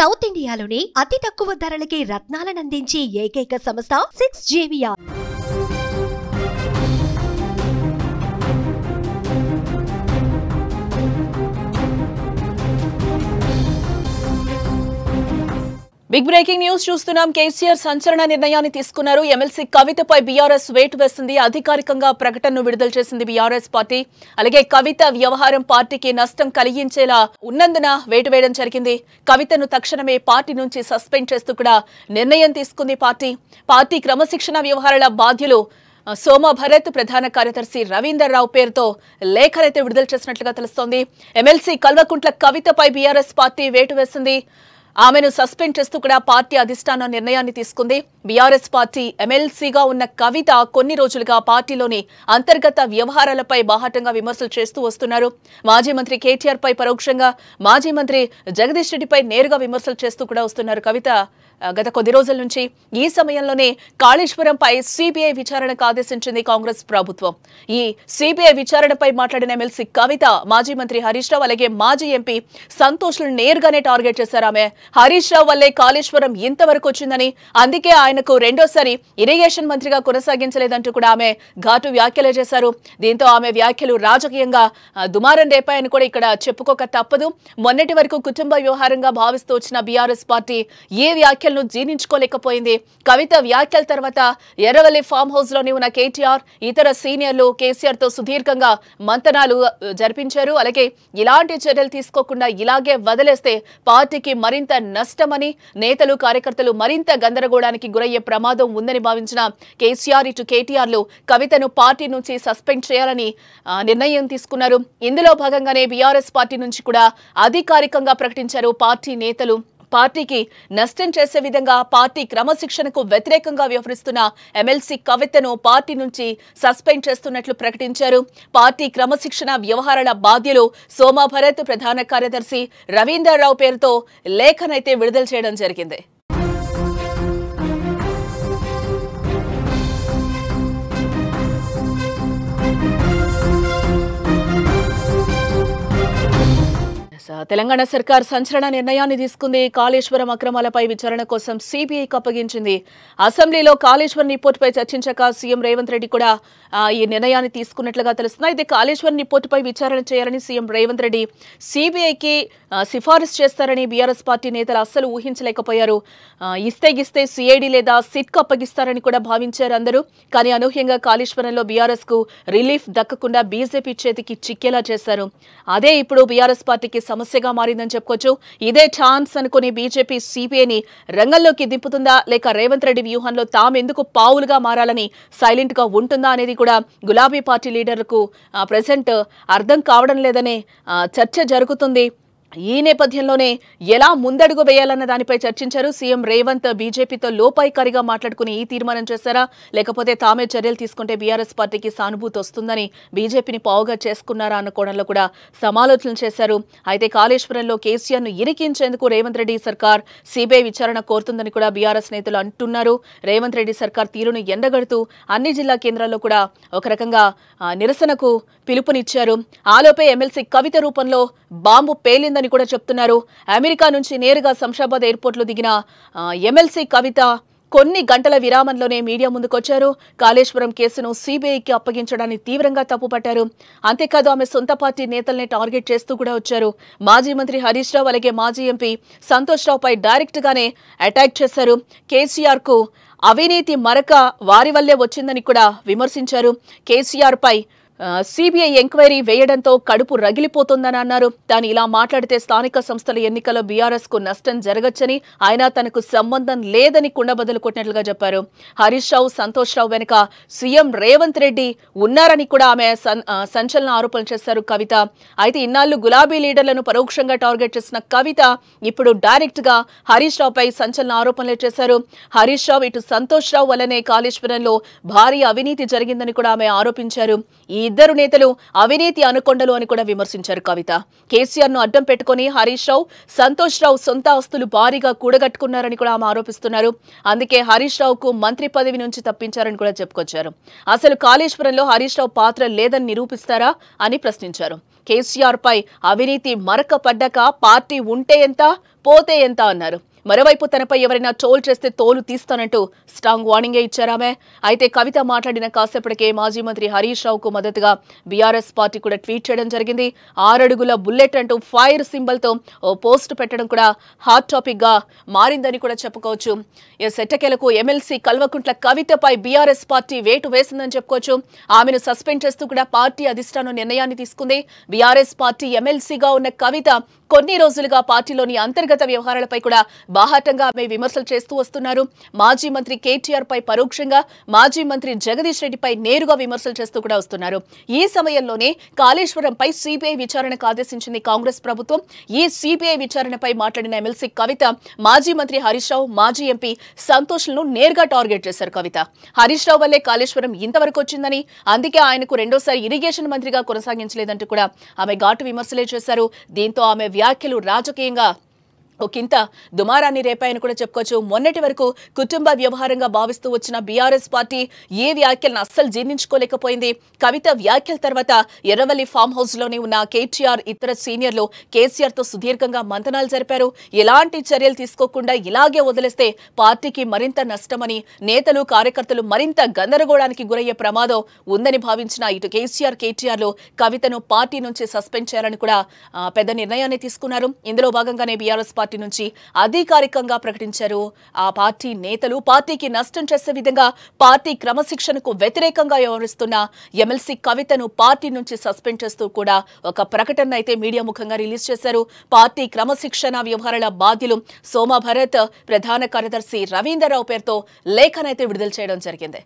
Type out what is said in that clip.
South ఇండియాలోని అతి తక్కువ ధరలకి రత్నాలనందించే ఏకైక సంస్థ 6JVR. బిగ్ బ్రేకింగ్ న్యూస్ చూస్తున్నాం. కేసీఆర్ సంచలన నిర్ణయాన్ని తీసుకున్నారు. ఎమ్మెల్సీ కవితపై బీఆర్ఎస్ వేటు వేసింది. అధికారికంగా ప్రకటనను విడుదల చేసింది బీఆర్ఎస్ పార్టీ. అలాగే కవిత వ్యవహారం పార్టీకి నష్టం కలిగించేలా ఉన్నందున వేటు వేయడం జరిగింది. కవితను తక్షణమే పార్టీ నుంచి సస్పెండ్ చేస్తూ కూడా నిర్ణయం తీసుకుంది పార్టీ క్రమశిక్షణ వ్యవహారాల బాధ్యులు సోమ భరత్, ప్రధాన కార్యదర్శి రవీందర్ రావు పేరుతో లేఖనైతే విడుదల చేసినట్లుగా తెలుస్తోంది. ఎమ్మెల్సీ కల్వకుంట్ల కవితపై బీఆర్ఎస్ పార్టీ వేటు వేసింది. ఆమెను సస్పెండ్ చేస్తూ కూడా పార్టీ అధిష్టానం నిర్ణయాన్ని తీసుకుంది. బీఆర్ఎస్ పార్టీ ఎమ్మెల్సీగా ఉన్న కవిత కొన్ని రోజులుగా పార్టీలోని అంతర్గత వ్యవహారాలపై బాహాటంగా విమర్శలు చేస్తూ వస్తున్నారు. మాజీ మంత్రి కేటీఆర్ పై పరోక్షంగా, మాజీ మంత్రి జగదీష్ రెడ్డిపై నేరుగా విమర్శలు చేస్తూ కూడా వస్తున్నారు కవిత. గత కొద్ది రోజుల నుంచి ఈ సమయంలోనే కాళేశ్వరంపై సిబిఐ విచారణకు ఆదేశించింది కాంగ్రెస్ ప్రభుత్వం. ఈ సిబిఐ విచారణపై మాట్లాడిన ఎమ్మెల్సీ కవిత మాజీ మంత్రి హరీష్ రావు అలాగే మాజీ ఎంపీ సంతోష్లను నేరుగానే టార్గెట్ చేశారు. ఆమె హరీష్ రావు వల్లే కాళేశ్వరం ఇంతవరకు వచ్చిందని, అందుకే ఆయనకు రెండోసారి ఇరిగేషన్ మంత్రిగా కొనసాగించలేదంటూ కూడా ఆమె ఘాటు వ్యాఖ్యలు చేశారు. దీంతో ఆమె వ్యాఖ్యలు రాజకీయంగా దుమారం రేపాయని కూడా ఇక్కడ చెప్పుకోక తప్పదు. మొన్నటి వరకు కుటుంబ వ్యవహారంగా భావిస్తూ వచ్చిన బీఆర్ఎస్ పార్టీ ఏ వ్యాఖ్యలను జీర్ణించుకోలేకపోయింది. కవిత వ్యాఖ్యల తర్వాత ఎర్రవల్లి ఫామ్ హౌస్ లోని ఉన్న కేటీఆర్, ఇతర సీనియర్లు కేసీఆర్ తో సుదీర్ఘంగా మంతనాలు జరిపించారు. అలాగే ఇలాంటి చర్యలు తీసుకోకుండా ఇలాగే వదిలేస్తే పార్టీకి మరింత నష్టమని, నేతలు కార్యకర్తలు మరింత గందరగోళానికి గురయ్యే ప్రమాదం ఉందని భావించిన కేసీఆర్, ఇటు కేటీఆర్లు కవితను పార్టీ నుంచి సస్పెండ్ చేయాలని నిర్ణయం తీసుకున్నారు. ఇందులో భాగంగానే బీఆర్ఎస్ పార్టీ నుంచి కూడా అధికారికంగా ప్రకటించారు పార్టీ నేతలు. పార్టీకి నష్టం చేసే విధంగా పార్టీ క్రమశిక్షణకు వ్యతిరేకంగా వ్యవహరిస్తున్న ఎమ్మెల్సీ కవితను పార్టీ నుంచి సస్పెండ్ చేస్తున్నట్లు ప్రకటించారు. పార్టీ క్రమశిక్షణ వ్యవహారాల బాధ్యులు సోమ భరత్, ప్రధాన కార్యదర్శి రవీందర్ రావు పేరుతో లేఖనైతే విడుదల చేయడం జరిగింది. తెలంగాణ సర్కార్ సంచలన నిర్ణయాన్ని తీసుకుంది. కాళేశ్వరం అక్రమాలపై విచారణ కోసం సిబిఐకి అప్పగించింది. అసెంబ్లీలో కాళేశ్వరం రిపోర్టుపై చర్చించాక సీఎం రేవంత్ రెడ్డి కూడా ఈ నిర్ణయాన్ని తీసుకున్నట్లుగా తెలుస్తుంది. అయితే కాళేశ్వరం రిపోర్టుపై విచారణ చేయాలని సీఎం రేవంత్ రెడ్డి సిబిఐకి సిఫారసు చేస్తారని బీఆర్ఎస్ పార్టీ నేతలు అస్సలు ఊహించలేకపోయారు. ఇస్తే సిఐడి లేదా సిట్కు అప్పగిస్తారని కూడా భావించారు అందరూ. కానీ అనూహ్యంగా కాళేశ్వరంలో బీఆర్ఎస్ కు రిలీఫ్ దక్కకుండా బీజేపీ చేతికి చిక్కేలా చేశారు. అదే ఇప్పుడు బీఆర్ఎస్ పార్టీకి సమస్యగా మారిందని చెప్పుకోవచ్చు. ఇదే ఛాన్స్ అనుకుని బీజేపీ సిబిఐని రంగంలోకి దింపుతుందా, లేక రేవంత్ రెడ్డి వ్యూహంలో తామెందుకు పావులుగా మారాలని సైలెంట్ గా ఉంటుందా అనేది కూడా గులాబీ పార్టీ లీడర్లకు ప్రెసెంట్ అర్థం కావడం లేదనే చర్చ జరుగుతుంది. ఈ నేపథ్యంలోనే ఎలా ముందడుగు వేయాలన్న దానిపై చర్చించారు. సీఎం రేవంత్ బీజేపీతో లోపాయికారిగా మాట్లాడుకుని ఈ తీర్మానం చేశారా, లేకపోతే తామే చర్యలు తీసుకుంటే బీఆర్ఎస్ పార్టీకి సానుభూతి వస్తుందని బీజేపీని పావుగా చేసుకున్నారా అన్న కోణంలో కూడా సమాలోచనలు చేశారు. అయితే కాళేశ్వరంలో కేసీఆర్ను ఇరికించేందుకు రేవంత్ రెడ్డి సర్కార్ సిబిఐ విచారణ కోరుతుందని కూడా బీఆర్ఎస్ నేతలు అంటున్నారు. రేవంత్ రెడ్డి సర్కార్ తీరును ఎండగడుతూ అన్ని జిల్లా కేంద్రాల్లో కూడా ఒక రకంగా నిరసనకు పిలుపునిచ్చారు. ఆలోపే ఎమ్మెల్సీ కవిత రూపంలో బాంబు పేలిందని కూడా చెప్తున్నారు. అమెరికా నుంచి నేరుగా శంషాబాద్ ఎయిర్పోర్ట్లో దిగిన ఎమ్మెల్సీ కవిత కొన్ని గంటల విరామంలోనే మీడియా ముందుకొచ్చారు. కాళేశ్వరం కేసును సిబిఐకి అప్పగించడాన్ని తీవ్రంగా తప్పుపట్టారు. అంతేకాదు ఆమె సొంత పార్టీ నేతల్ని టార్గెట్ చేస్తూ కూడా వచ్చారు. మాజీ మంత్రి హరీష్ రావు అలాగే మాజీ ఎంపీ సంతోష్ రావుపై డైరెక్ట్ గానే అటాక్ చేశారు. కేసీఆర్ కు అవినీతి మరక వారి వల్లే వచ్చిందని కూడా విమర్శించారు. కేసీఆర్ పై సిబిఐ ఎంక్వైరీ వేయడంతో కడుపు రగిలిపోతుందని అన్నారు. తాను ఇలా మాట్లాడితే స్థానిక సంస్థల ఎన్నికల్లో బీఆర్ఎస్ కు నష్టం జరగచ్చని, ఆయన తనకు సంబంధం లేదని కుండబద్దలు కొట్టినట్లుగా చెప్పారు. హరీష్ రావు, సంతోష్ రావు వెనుక సీఎం రేవంత్ రెడ్డి ఉన్నారని కూడా ఆమె సంచలన ఆరోపణలు చేశారు కవిత. అయితే ఇన్నాళ్లు గులాబీ లీడర్లను పరోక్షంగా టార్గెట్ చేసిన కవిత ఇప్పుడు డైరెక్ట్ గా హరీష్ రావుపై సంచలన ఆరోపణలు చేశారు. హరీష్ రావు, ఇటు సంతోష్ రావు వల్లనే కాళేశ్వరంలో భారీ అవినీతి జరిగిందని కూడా ఆమె ఆరోపించారు. ఈ ఇద్దరు నేతలు అవినీతి అనుకొండలు అని కూడా విమర్శించారు కవిత. కేసీఆర్ ను అడ్డం పెట్టుకుని హరీష్ రావు, సంతోష్ రావు సొంత ఆస్తులు భారీగా కూడగట్టుకున్నారని కూడా ఆమె ఆరోపిస్తున్నారు. అందుకే హరీష్ రావుకు మంత్రి పదవి నుంచి తప్పించారని కూడా చెప్పుకొచ్చారు. అసలు కాళేశ్వరంలో హరీష్ రావు పాత్ర లేదని నిరూపిస్తారా అని ప్రశ్నించారు. కేసీఆర్ పై అవినీతి మరక పడ్డాక పార్టీ ఉంటే ఎంత, పోతే ఎంత అన్నారు. మరోవైపు తనపై ఎవరైనా ట్రోల్ చేస్తే తోలు తీస్తానంటూ స్ట్రాంగ్ వార్నింగే ఇచ్చారామె. అయితే కవిత మాట్లాడిన కాసేపటికే మాజీ మంత్రి హరీష్ రావుకు మద్దతుగా బీఆర్ఎస్ పార్టీ కూడా ట్వీట్ చేయడం జరిగింది. 6 అడుగుల బుల్లెట్ అంటూ ఫైర్ సింబల్ తో ఓ పోస్ట్ పెట్టడం కూడా హాట్ టాపిక్ గా మారిందని కూడా చెప్పుకోవచ్చు. ఎట్టకేలకు ఎమ్మెల్సీ కల్వకుంట్ల కవితపై బీఆర్ఎస్ పార్టీ వేటు వేసిందని చెప్పుకోవచ్చు. ఆమెను సస్పెండ్ చేస్తూ కూడా పార్టీ అధిష్టానం నిర్ణయాన్ని తీసుకుంది. బీఆర్ఎస్ పార్టీ ఎమ్మెల్సీగా ఉన్న కవిత కొన్ని రోజులుగా పార్టీలోని అంతర్గత వ్యవహారాలపై కూడా బాహాటంగా ఆమె విమర్శలు చేస్తూ వస్తున్నారు. మాజీ మంత్రి కేటీఆర్ పై పరోక్షంగా, మాజీ మంత్రి జగదీష్ రెడ్డిపై నేరుగా విమర్శలు చేస్తూ కూడా వస్తున్నారు. ఈ సమయంలోనే కాళేశ్వరంపై సిబిఐ విచారణకు ఆదేశించింది కాంగ్రెస్ ప్రభుత్వం. ఈ సిబిఐ విచారణపై మాట్లాడిన ఎమ్మెల్సీ కవిత మాజీ మంత్రి హరీష్ రావు, మాజీ ఎంపీ సంతోష్లను నేరుగా టార్గెట్ చేశారు కవిత. హరీష్ రావు వల్లే కాళేశ్వరం ఇంతవరకు వచ్చిందని, అందుకే ఆయనకు రెండోసారి ఇరిగేషన్ మంత్రిగా కొనసాగించలేదంటూ కూడా ఆమె ఘాటు విమర్శలే చేశారు. దీంతో ఆమె వ్యాఖ్యలు రాజకీయంగా ఒకంత దుమారాన్ని రేపాయని కూడా చెప్పుకోవచ్చు. మొన్నటి వరకు కుటుంబ వ్యవహారంగా భావిస్తూ వచ్చిన బీఆర్ఎస్ పార్టీ ఏ వ్యాఖ్యలను అస్సలు జీర్ణించుకోలేకపోయింది. కవిత వ్యాఖ్యల తర్వాత ఎర్రవల్లి ఫామ్ హౌస్ లోనే ఉన్న కేటీఆర్, ఇతర సీనియర్లు కేసీఆర్ తో సుదీర్ఘంగా మంతనాలు జరిపారు. ఎలాంటి చర్యలు తీసుకోకుండా ఇలాగే వదిలేస్తే పార్టీకి మరింత నష్టమని, నేతలు కార్యకర్తలు మరింత గందరగోళానికి గురయ్యే ప్రమాదం ఉందని భావించిన ఇటు కేసీఆర్, కేటీఆర్లు కవితను పార్టీ నుంచి సస్పెండ్ చేయాలని కూడా పెద్ద నిర్ణయాన్ని తీసుకున్నారు. ఇందులో భాగంగానే బీఆర్ఎస్ పార్టీ నుంచి అధికారికంగా ప్రకటించారు. ఆ పార్టీ నేతలు పార్టీకి నష్టం చేసే విధంగా పార్టీ క్రమశిక్షణకు వ్యతిరేకంగా వ్యవహరిస్తున్న ఎమ్మెల్సీ కవితను పార్టీ నుంచి సస్పెండ్ చేస్తూ కూడా ఒక ప్రకటన అయితే మీడియా ముఖంగా రిలీజ్ చేశారు. పార్టీ క్రమశిక్షణ వ్యవహారాల బాధ్యులు సోమ భరత్, ప్రధాన కార్యదర్శి రవీందర్రావు పేరుతో లేఖనైతే విడుదల చేయడం జరిగింది.